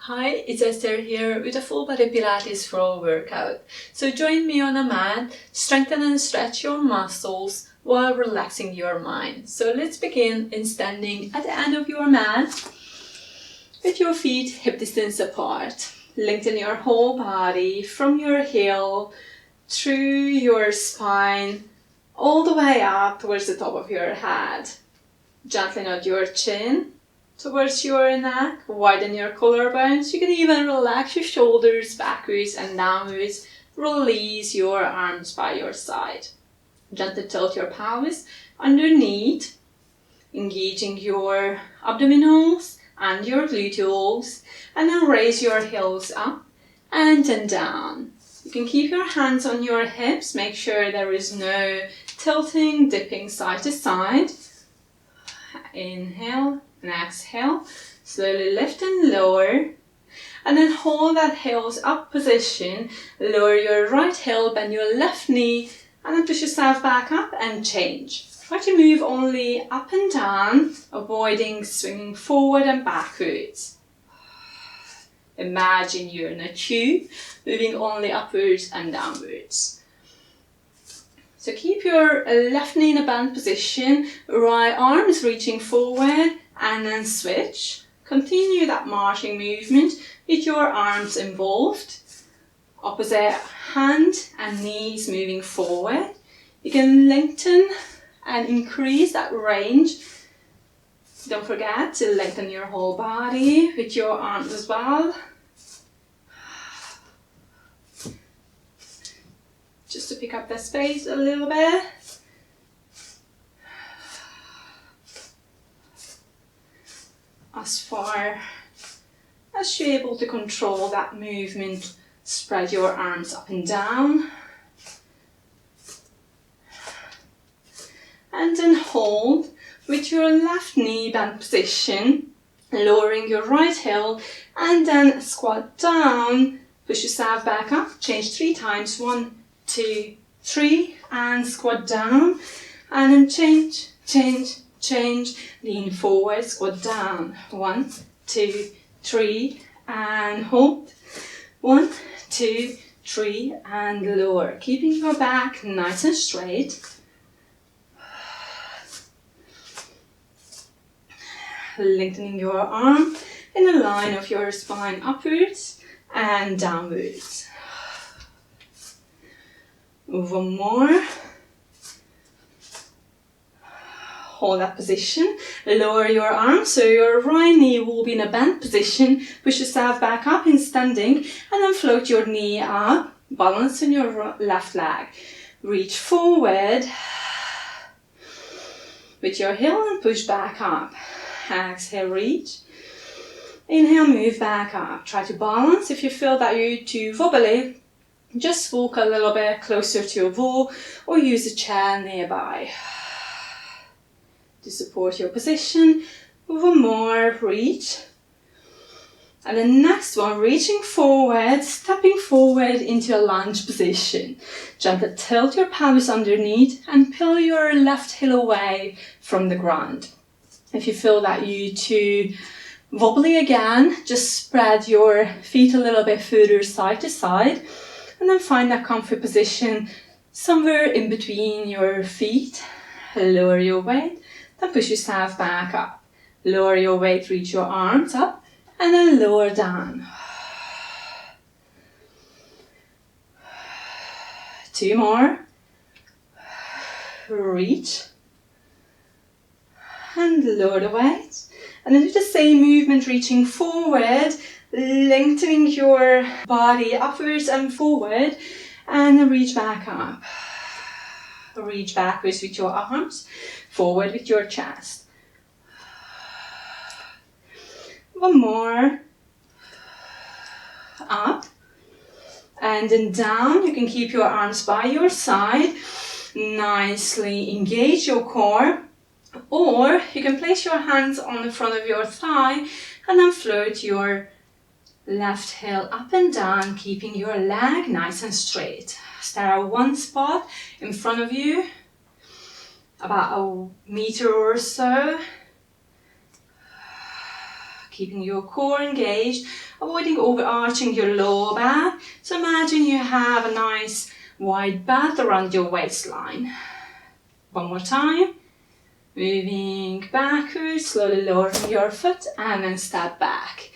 Hi, it's Esther here with a full body Pilates for all workout. So join me on a mat, strengthen and stretch your muscles while relaxing your mind. So let's begin in standing at the end of your mat with your feet hip distance apart. Lengthen your whole body from your heel through your spine all the way up towards the top of your head. Gently nod your chin towards your neck, widen your collarbones. You can even relax your shoulders backwards and downwards. Release your arms by your side. Gently tilt your pelvis underneath, engaging your abdominals and your gluteals, and then raise your heels up and then down. You can keep your hands on your hips. Make sure there is no tilting, dipping side to side. Inhale and exhale. Slowly lift and lower. And then hold that heels up position. Lower your right heel, bend your left knee, and then push yourself back up and change. Try to move only up and down, avoiding swinging forward and backwards. Imagine you're in a tube, moving only upwards and downwards. So keep your left knee in a bend position, right arm is reaching forward, and then switch. Continue that marching movement with your arms involved. Opposite hand and knees moving forward. You can lengthen and increase that range. Don't forget to lengthen your whole body with your arms as well. Just to pick up the space a little bit. As far as you're able to control that movement, spread your arms up and down. And then hold with your left knee bent position, lowering your right heel, and then squat down. Push yourself back up. Change 3 times. 1, 2, 3, and squat down, and then change, change, change, lean forward, squat down, 1, 2, 3, and hold, 1, 2, 3, and lower, keeping your back nice and straight. Lengthening your arm in the line of your spine upwards and downwards. One more. Hold that position. Lower your arms so your right knee will be in a bent position. Push yourself back up in standing and then float your knee up. Balance on your left leg. Reach forward with your heel and push back up. Exhale, reach. Inhale, move back up. Try to balance. If you feel that you're too wobbly, just walk a little bit closer to a wall or use a chair nearby to support your position. One more, reach. And the next one, reaching forward, stepping forward into a lunge position. Gently tilt your pelvis underneath and peel your left heel away from the ground. If you feel that you're too wobbly again, just spread your feet a little bit further side to side. And then find that comfy position somewhere in between your feet. Lower your weight, then push yourself back up. Lower your weight, reach your arms up, and then lower down. 2 more. Reach. And lower the weight. And then do the same movement, reaching forward, lengthening your body upwards and forward, and then reach back up. Reach backwards with your arms, forward with your chest. One more. Up. And then down. You can keep your arms by your side. Nicely engage your core. Or you can place your hands on the front of your thigh and then float your left heel up and down, keeping your leg nice and straight. Stare at one spot in front of you, about a meter or so. Keeping your core engaged. avoiding overarching your lower back. So imagine you have a nice wide bath around your waistline. One more time. Moving backwards, slowly lowering your foot and then step back.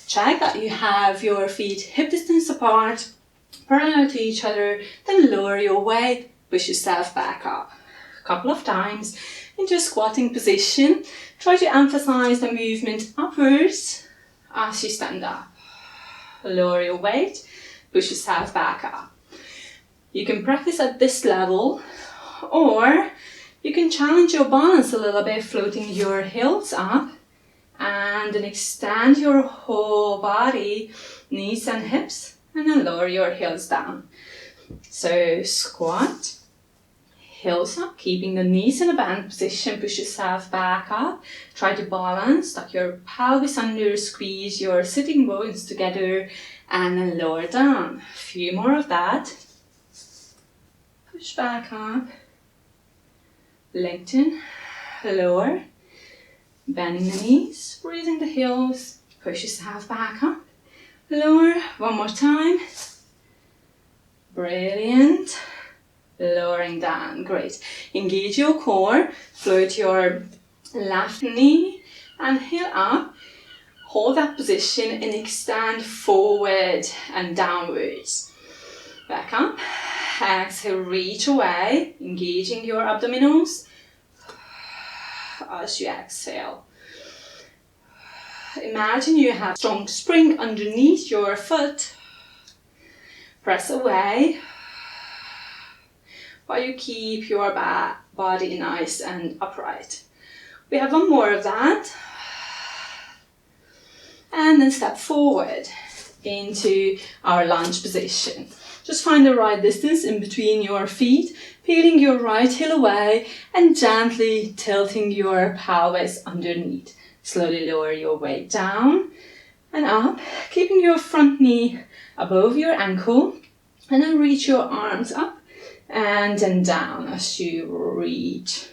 Check that you have your feet hip distance apart, parallel to each other, then lower your weight, push yourself back up. A couple of times into a squatting position. Try to emphasize the movement upwards as you stand up. Lower your weight, push yourself back up. You can practice at this level, or you can challenge your balance a little bit, floating your heels up and then extend your whole body, knees and hips, and then lower your heels down. So squat, heels up, keeping the knees in a bend position, push yourself back up. Try to balance, tuck your pelvis under, squeeze your sitting bones together, and then lower down. A few more of that. Push back up. Lengthen, lower, bending the knees, raising the heels, push yourself back up, lower, one more time, brilliant, lowering down, great. Engage your core, float your left knee and heel up, hold that position and extend forward and downwards, back up. Exhale, reach away, engaging your abdominals as you exhale. Imagine you have strong spring underneath your foot. Press away while you keep your body nice and upright. We have one more of that. And then step forward into our lunge position. Just find the right distance in between your feet, peeling your right heel away and gently tilting your pelvis underneath. Slowly lower your weight down and up, keeping your front knee above your ankle, and then reach your arms up and then down as you reach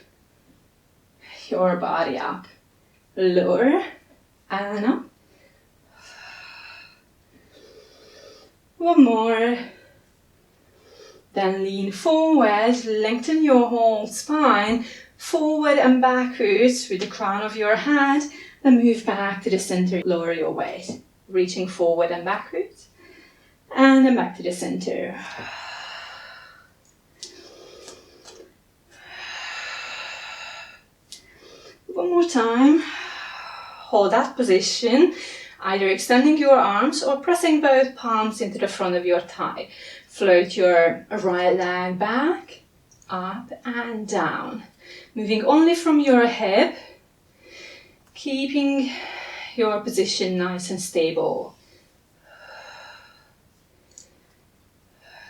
your body up. Lower and up. One more. Then lean forward, lengthen your whole spine, forward and backwards with the crown of your head. Then move back to the center, lower your weight, reaching forward and backwards. And then back to the center. One more time. Hold that position, either extending your arms or pressing both palms into the front of your thigh. Float your right leg back, up and down. Moving only from your hip, keeping your position nice and stable.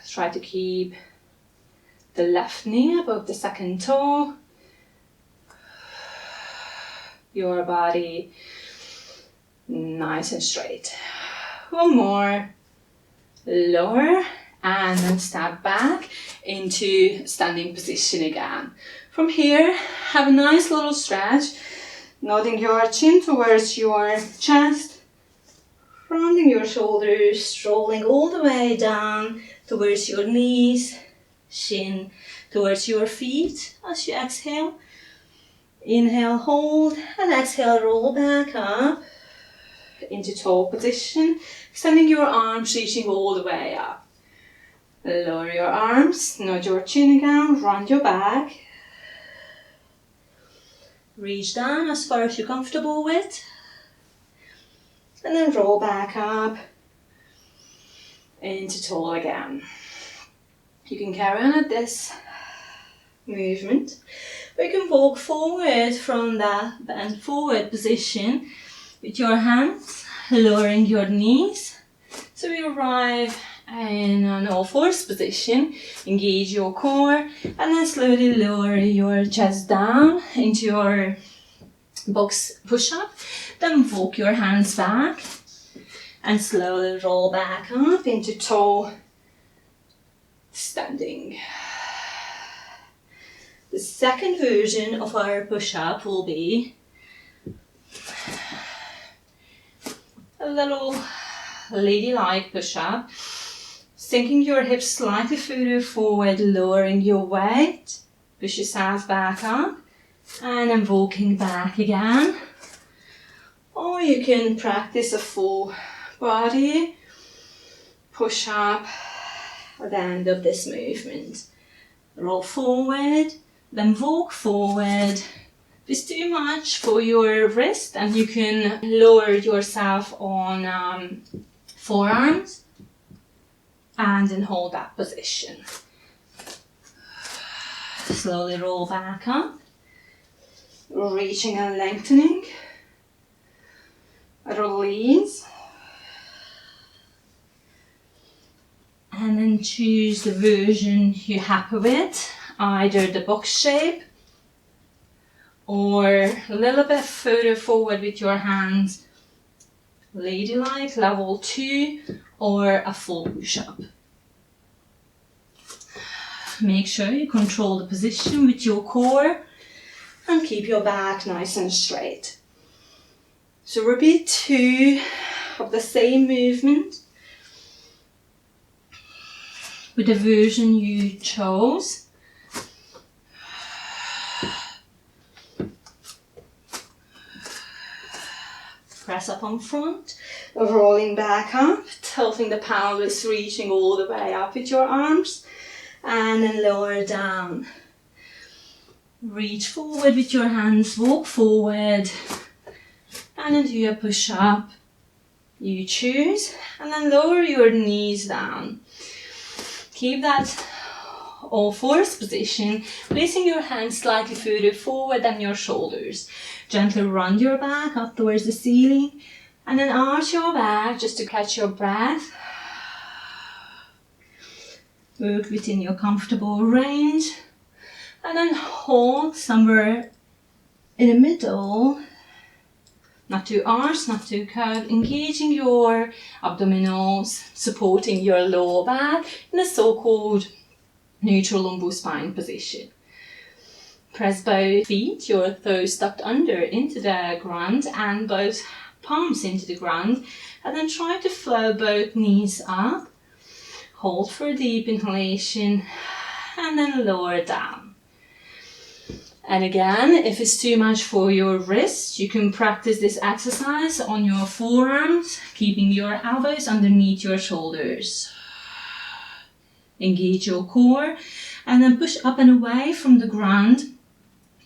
Try to keep the left knee above the second toe. Your body nice and straight. One more. Lower and then step back into standing position again. From here, have a nice little stretch, nodding your chin towards your chest, rounding your shoulders, strolling all the way down towards your knees, shin towards your feet as you exhale. Inhale, hold, and exhale, roll back up into tall position, extending your arms, reaching all the way up. Lower your arms, nod your chin again, round your back. Reach down as far as you're comfortable with. And then roll back up into tall again. You can carry on at this movement, or you can walk forward from that bend forward position with your hands, lowering your knees. So we arrive in an all fours position, engage your core, and then slowly lower your chest down into your box push-up. Then walk your hands back and slowly roll back up into tall standing. The second version of our push-up will be a little ladylike push-up. Sinking your hips slightly further forward, lowering your weight. Push yourself back up and then walking back again. Or you can practice a full body push-up at the end of this movement. Roll forward, then walk forward. If it's too much for your wrist, and you can lower yourself on forearms and then hold that position. Slowly roll back up, reaching and lengthening. Release. And then choose the version you're happy with, either the box shape or a little bit further forward with your hands, ladylike, level 2, or a full push-up. Make sure you control the position with your core and keep your back nice and straight. So repeat 2 of the same movement with the version you chose. Press up on front, rolling back up, tilting the pelvis, reaching all the way up with your arms, and then lower down. Reach forward with your hands, walk forward, and then do a push-up. You choose, and then lower your knees down. Keep that all fours position, placing your hands slightly further forward than your shoulders. Gently round your back up towards the ceiling, and then arch your back just to catch your breath. Work within your comfortable range, and then hold somewhere in the middle. Not too arched, not too curved, engaging your abdominals, supporting your lower back in a so-called neutral lumbar spine position. Press both feet, your toes tucked under into the ground and both palms into the ground, and then try to flow both knees up. Hold for a deep inhalation and then lower down. And again, if it's too much for your wrists, you can practice this exercise on your forearms, keeping your elbows underneath your shoulders. Engage your core and then push up and away from the ground,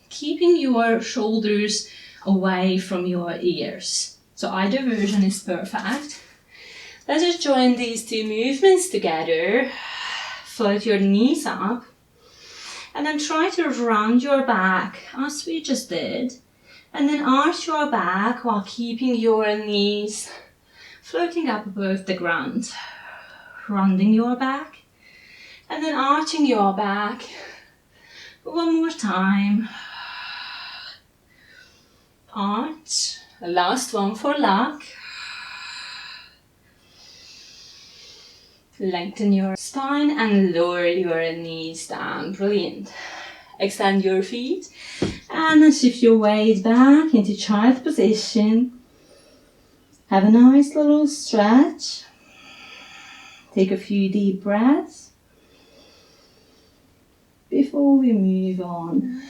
keeping your shoulders away from your ears. So either version is perfect. Let's just join these 2 movements together. Float your knees up. And then try to round your back as we just did. And then arch your back while keeping your knees floating up above the ground. Rounding your back. And then arching your back. One more time. Arch. Last one for luck. Lengthen your spine and lower your knees down. Brilliant. Extend your feet and then shift your weight back into child position. Have a nice little stretch. Take a few deep breaths before we move on.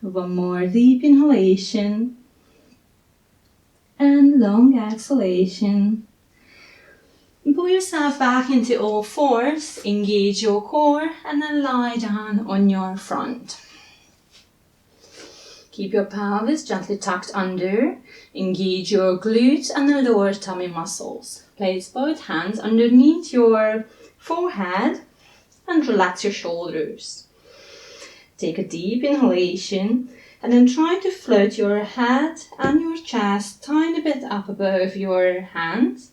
One more deep inhalation and long exhalation. Pull yourself back into all fours, engage your core, and then lie down on your front. Keep your pelvis gently tucked under, engage your glutes and the lower tummy muscles. Place both hands underneath your forehead and relax your shoulders. Take a deep inhalation and then try to float your head and your chest a tiny bit up above your hands.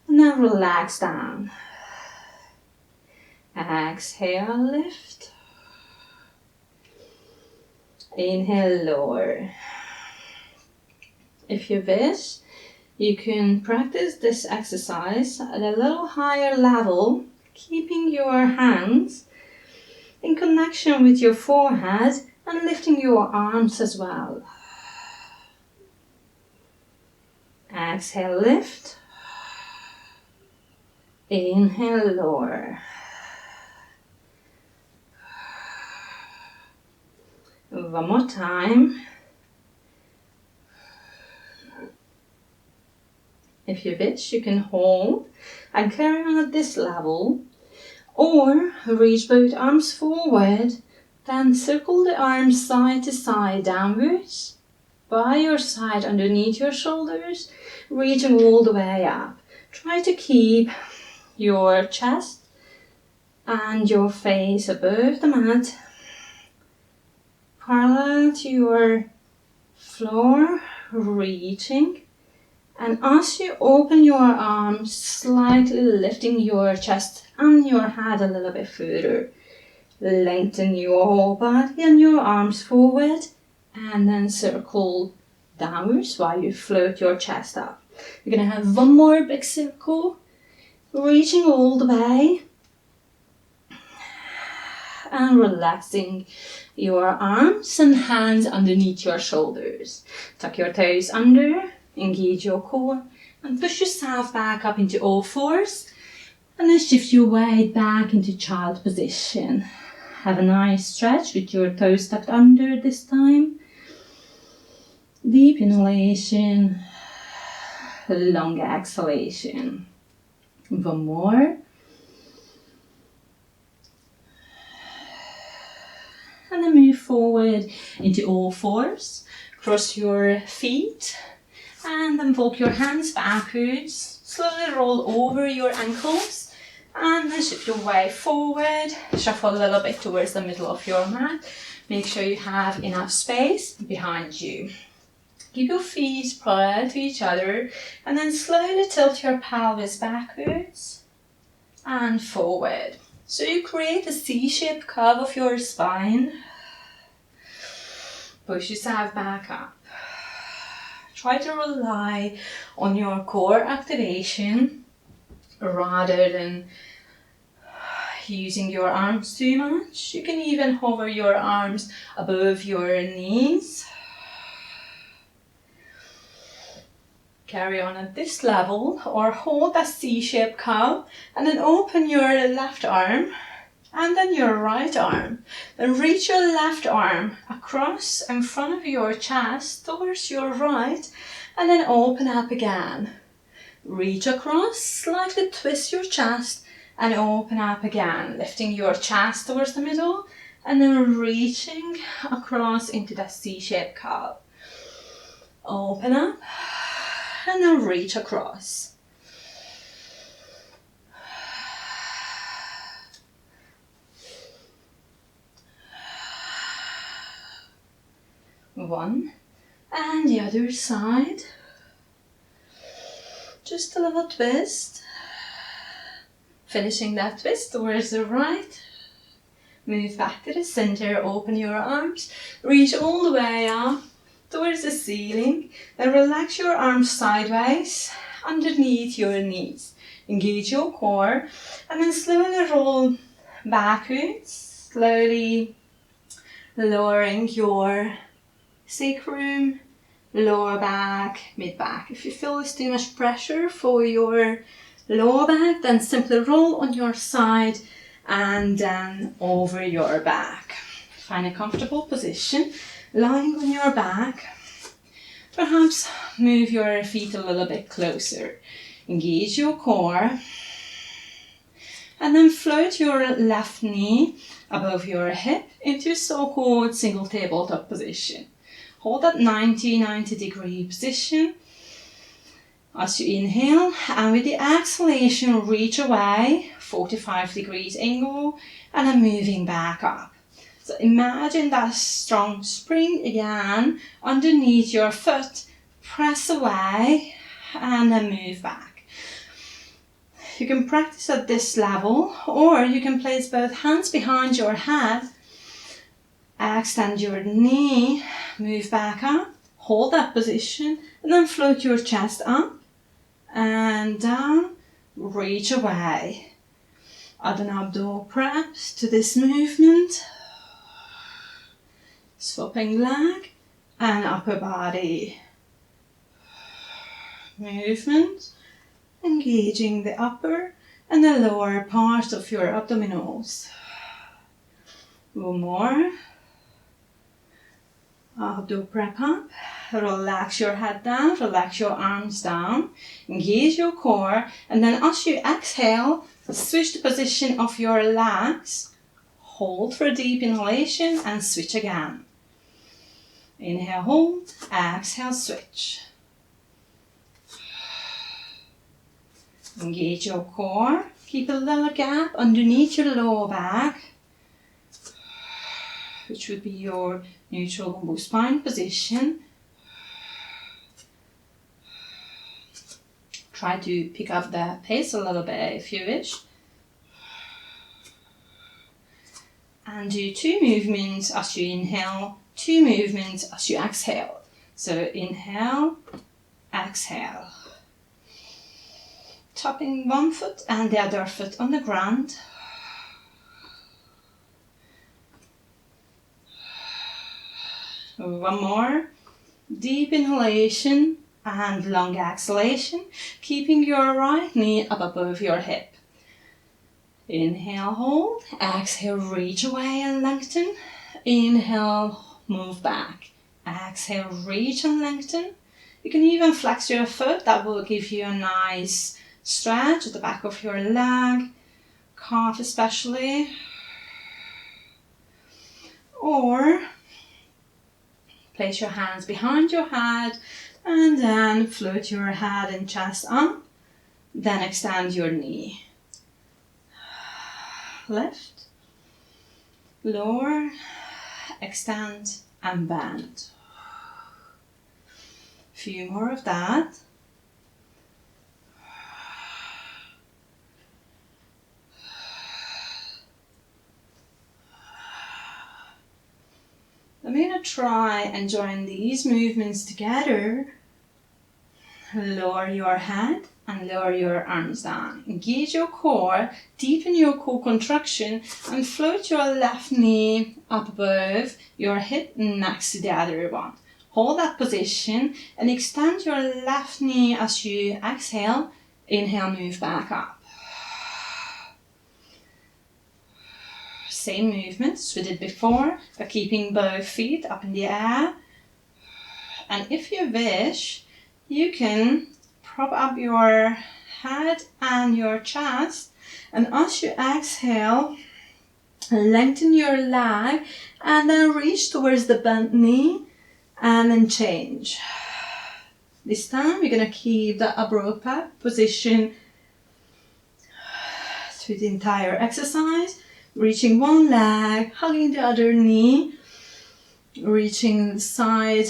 And then relax down. Exhale, lift. Inhale, lower. If you wish, you can practice this exercise at a little higher level, keeping your hands in connection with your forehead and lifting your arms as well. Exhale, lift. Inhale, lower. One more time. If you wish, you can hold and carry on at this level, or reach both arms forward, then circle the arms side to side downwards, by your side underneath your shoulders, reaching all the way up. Try to keep your chest and your face above the mat, parallel to your floor, reaching. And as you open your arms, slightly lifting your chest and your head a little bit further. Lengthen your whole body and your arms forward, and then circle downwards while you float your chest up. You're going to have one more big circle, reaching all the way. And relaxing your arms and hands underneath your shoulders. Tuck your toes under, engage your core, and push yourself back up into all fours. And then shift your weight back into child position. Have a nice stretch with your toes tucked under this time. Deep inhalation, long exhalation. One more. And then move forward into all fours. Cross your feet and then walk your hands backwards. Slowly roll over your ankles and then shift your weight forward. Shuffle a little bit towards the middle of your mat. Make sure you have enough space behind you. Keep your feet parallel to each other and then slowly tilt your pelvis backwards and forward. So you create a C-shaped curve of your spine. Push yourself back up. Try to rely on your core activation rather than using your arms too much. You can even hover your arms above your knees. Carry on at this level or hold that C-shaped curve and then open your left arm and then your right arm. Then reach your left arm across in front of your chest towards your right and then open up again. Reach across, slightly twist your chest and open up again, lifting your chest towards the middle and then reaching across into that C-shaped curve. Open up and then reach across. One and the other side. Just a little twist. Finishing that twist towards the right. Move back to the center, open your arms, reach all the way up towards the ceiling, then relax your arms sideways underneath your knees. Engage your core and then slowly roll backwards, slowly lowering your sacrum, lower back, mid back. If you feel there's too much pressure for your lower back, then simply roll on your side and then over your back. Find a comfortable position. Lying on your back, perhaps move your feet a little bit closer. Engage your core and then float your left knee above your hip into so-called single tabletop position. Hold that 90 degree position as you inhale, and with the exhalation reach away 45 degrees angle and then moving back up. So imagine that strong spring again underneath your foot. Press away and then move back. You can practice at this level or you can place both hands behind your head. Extend your knee, move back up, hold that position and then float your chest up and down, reach away. Add an abdominal press to this movement. Swapping leg and upper body. movement, engaging the upper and the lower part of your abdominals. One more. Abdo prep up. Relax your head down, relax your arms down, engage your core, and then as you exhale, switch the position of your legs. Hold for a deep inhalation and switch again. Inhale, hold, exhale, switch. Engage your core, keep a little gap underneath your lower back, which would be your neutral lumbar spine position. Try to pick up the pace a little bit if you wish. And do 2 movements as you inhale, 2 movements as you exhale. So inhale, exhale. Tapping one foot and the other foot on the ground. One more. Deep inhalation and long exhalation, keeping your right knee up above your hip. Inhale, hold. Exhale, reach away and lengthen. Inhale, move back. Exhale, reach and lengthen. You can even flex your foot. That will give you a nice stretch at the back of your leg, calf especially. Or place your hands behind your head and then float your head and chest up. Then extend your knee. Lift, lower, extend and bend. Few more of that. I'm going to try and join these movements together. Lower your head and lower your arms down. Engage your core, deepen your core contraction and float your left knee up above your hip next to the other one. Hold that position and extend your left knee as you exhale. Inhale, move back up. Same movements we did before, but keeping both feet up in the air. And if you wish, you can prop up your head and your chest, and as you exhale, lengthen your leg and then reach towards the bent knee and then change. This time we're going to keep the abdo prep position through the entire exercise. Reaching one leg, hugging the other knee, reaching the side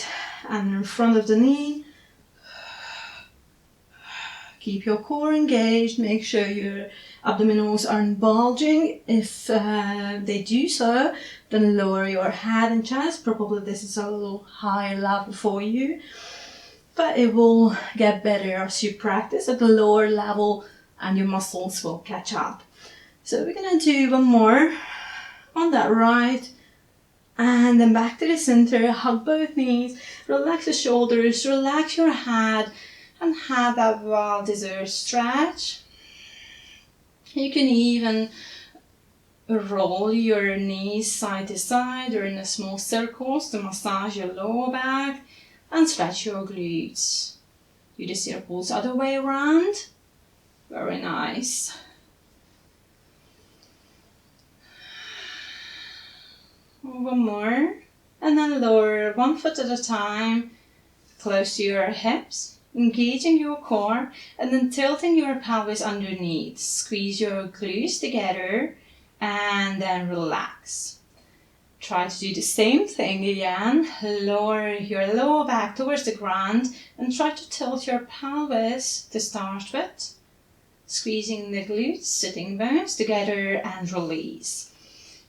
and in front of the knee. Keep your core engaged, make sure your abdominals aren't bulging. If they do so, then lower your head and chest. Probably this is a little higher level for you, but it will get better as you practice at the lower level and your muscles will catch up. So we're going to do one more on that right, and then back to the center, hug both knees, relax the shoulders, relax your head, and have that well-deserved stretch. You can even roll your knees side to side or in a small circles to massage your lower back and stretch your glutes. Do the circles other way around. Very nice. One more, and then lower one foot at a time, close to your hips, engaging your core, and then tilting your pelvis underneath. Squeeze your glutes together, and then relax. Try to do the same thing again. Lower your lower back towards the ground, and try to tilt your pelvis to start with. Squeezing the glutes, sitting bones together, and release.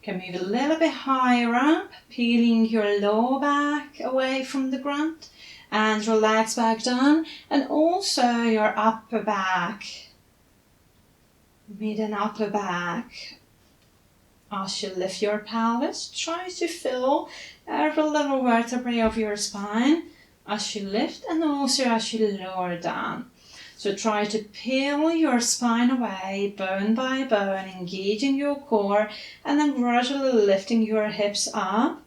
Can move a little bit higher up, peeling your lower back away from the ground and relax back down, and also your upper back. Mid and upper back. As you lift your pelvis, try to feel every little vertebrae of your spine as you lift and also as you lower down. So try to peel your spine away, bone by bone, engaging your core, and then gradually lifting your hips up.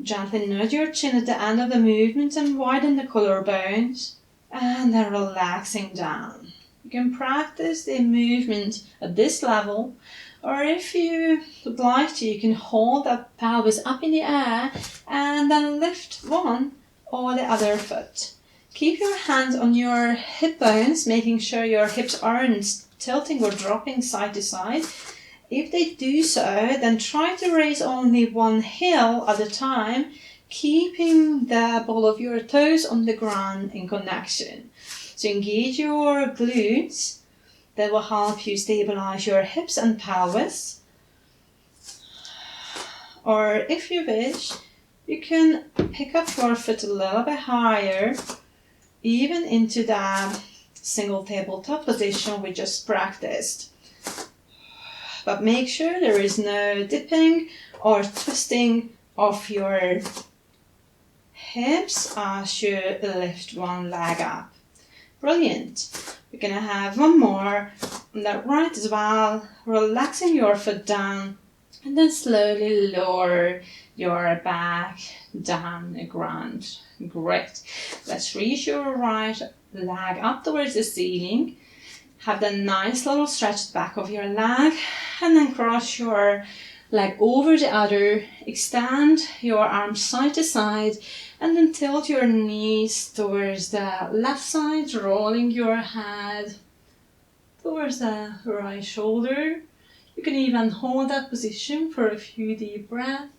Gently nudge your chin at the end of the movement and widen the collarbones, and then relaxing down. You can practice the movement at this level, or if you would like to, you can hold the pelvis up in the air and then lift one or the other foot. Keep your hands on your hip bones, making sure your hips aren't tilting or dropping side to side. If they do so, then try to raise only one heel at a time, keeping the ball of your toes on the ground in connection. So engage your glutes. That will help you stabilize your hips and pelvis. Or if you wish, you can pick up your foot a little bit higher, even into the single tabletop position we just practiced. But make sure there is no dipping or twisting of your hips as you lift one leg up. Brilliant. We're going to have one more on that right as well, relaxing your foot down and then slowly lower your back down the ground. Great. Let's reach your right leg up towards the ceiling. Have the nice little stretched back of your leg and then cross your leg over the other. Extend your arms side to side and then tilt your knees towards the left side, rolling your head towards the right shoulder. You can even hold that position for a few deep breaths.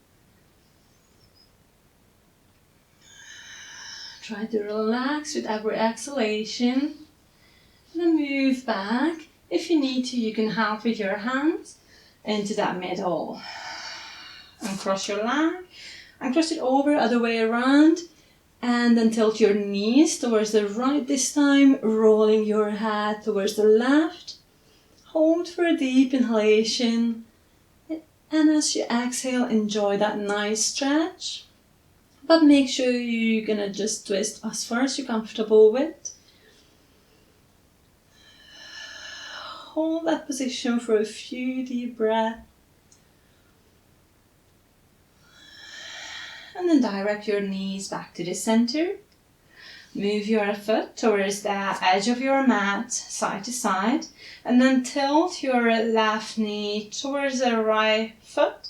Try to relax with every exhalation. And then move back. If you need to, you can help with your hands into that middle. And cross your leg. And cross it over, other way around. And then tilt your knees towards the right this time, rolling your head towards the left. Hold for a deep inhalation. And as you exhale, enjoy that nice stretch. But make sure you're gonna just twist as far as you're comfortable with. Hold that position for a few deep breaths. And then direct your knees back to the center. Move your foot towards the edge of your mat, side to side. And then tilt your left knee towards the right foot.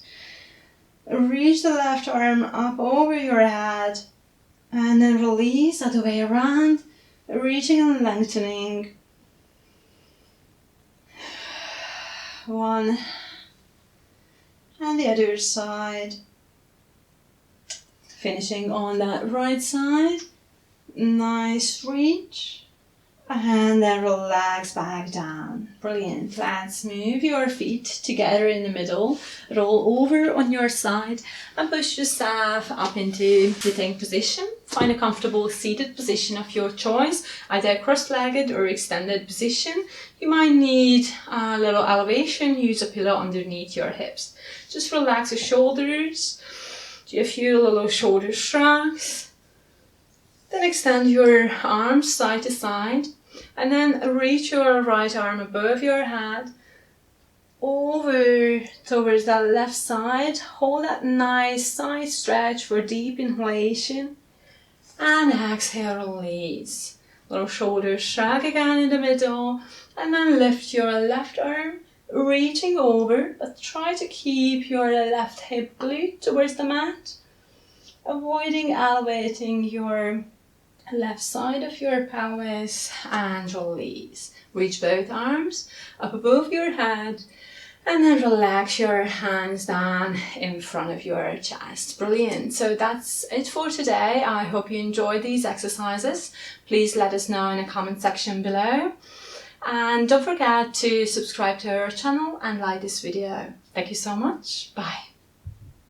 Reach the left arm up over your head. And then release other way around, reaching and lengthening. One and the other side. Finishing on that right side. Nice reach. And then relax back down. Brilliant. Let's move your feet together in the middle. Roll over on your side and push yourself up into sitting position. Find a comfortable seated position of your choice, either cross-legged or extended position. You might need a little elevation. Use a pillow underneath your hips. Just relax your shoulders. Do a few little shoulder shrugs. Then extend your arms side to side. And then reach your right arm above your head, over towards that left side. Hold that nice side stretch for deep inhalation. And exhale, release. Little shoulder shrug again in the middle. And then lift your left arm, reaching over. But try to keep your left hip glute towards the mat. Avoiding elevating your left side of your pelvis and release. Reach both arms up above your head and then relax your hands down in front of your chest. Brilliant. So that's it for today. I hope you enjoyed these exercises. Please let us know in the comment section below. And don't forget to subscribe to our channel and like this video. Thank you so much. Bye.